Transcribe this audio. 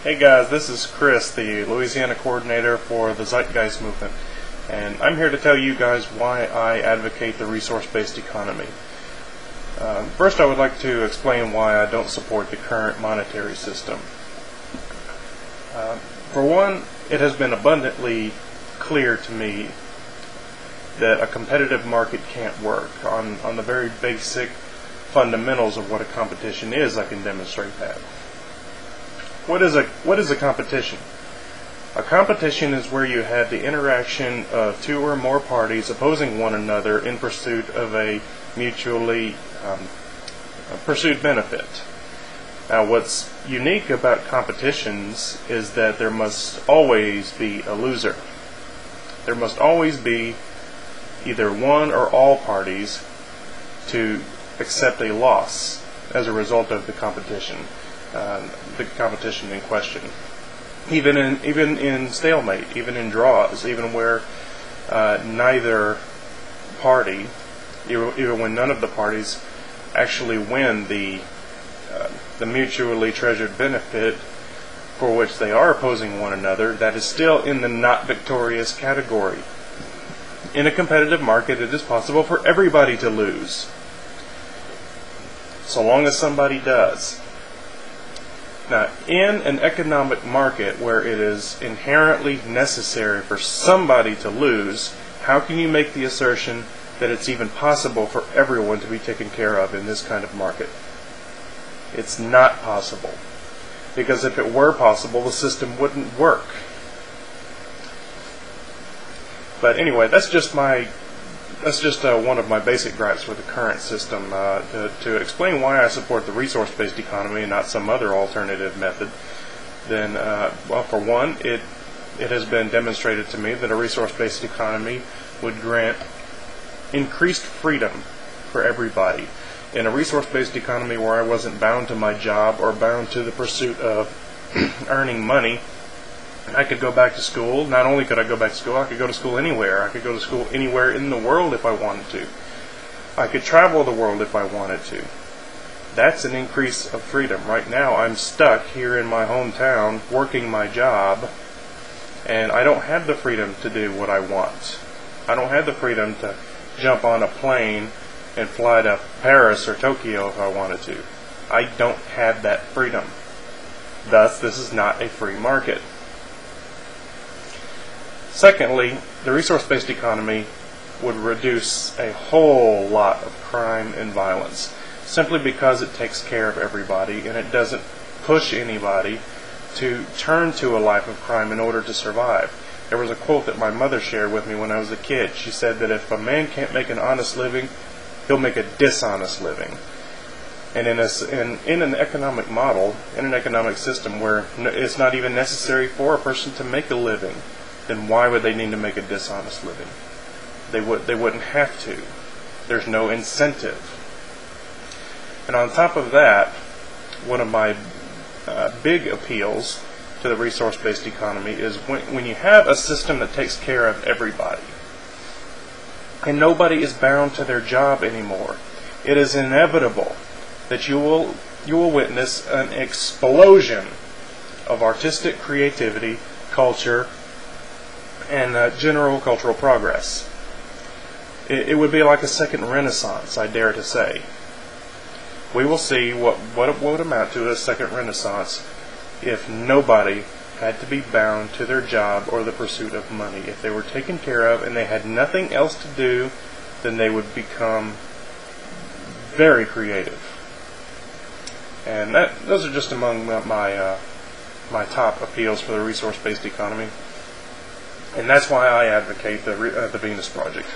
Hey guys, this is Chris, the Louisiana coordinator for the Zeitgeist movement, and I'm here to tell you guys why I advocate the resource-based economy. First, I would like to explain why I don't support the current monetary system. For one, it has been abundantly clear to me that a competitive market can't work. On the very basic fundamentals of what a competition is, I can demonstrate that. What is a competition? A competition is where you have the interaction of two or more parties opposing one another in pursuit of a mutually pursued benefit. Now, what's unique about competitions is that there must always be a loser. There must always be either one or all parties to accept a loss as a result of the competition in question. Even in stalemate, even in draws, even where neither party, even when none of the parties actually win the mutually treasured benefit for which they are opposing one another, that is still in the not victorious category. In a competitive market, it is possible for everybody to lose, so long as somebody does. Now, in an economic market where it is inherently necessary for somebody to lose, how can you make the assertion that it's even possible for everyone to be taken care of in this kind of market? It's not possible. Because if it were possible, the system wouldn't work. But anyway, that's just one of my basic gripes with the current system. To explain why I support the resource-based economy and not some other alternative method, then, well, for one, it has been demonstrated to me that a resource-based economy would grant increased freedom for everybody. In a resource-based economy where I wasn't bound to my job or bound to the pursuit of earning money, I could go back to school. Not only could I go back to school, I could go to school anywhere. I could go to school anywhere in the world if I wanted to. I could travel the world if I wanted to. That's an increase of freedom. Right now, I'm stuck here in my hometown working my job, and I don't have the freedom to do what I want. I don't have the freedom to jump on a plane and fly to Paris or Tokyo if I wanted to. I don't have that freedom. Thus, this is not a free market. Secondly, the resource-based economy would reduce a whole lot of crime and violence, simply because it takes care of everybody and it doesn't push anybody to turn to a life of crime in order to survive. There was a quote that my mother shared with me when I was a kid. She said that if a man can't make an honest living, he'll make a dishonest living. And in an economic model, in an economic system where it's not even necessary for a person to make a living, then why would they need to make a dishonest living? They wouldn't have to. There's no incentive. And on top of that, one of my big appeals to the resource-based economy is when you have a system that takes care of everybody, and nobody is bound to their job anymore, it is inevitable that you will witness an explosion of artistic creativity, culture, and general cultural progress. It would be like a second Renaissance, I dare to say. We will see what it would amount to as a second Renaissance if nobody had to be bound to their job or the pursuit of money. If they were taken care of and they had nothing else to do, then they would become very creative. And those are just among my top appeals for the resource-based economy. And that's why I advocate the Venus Project.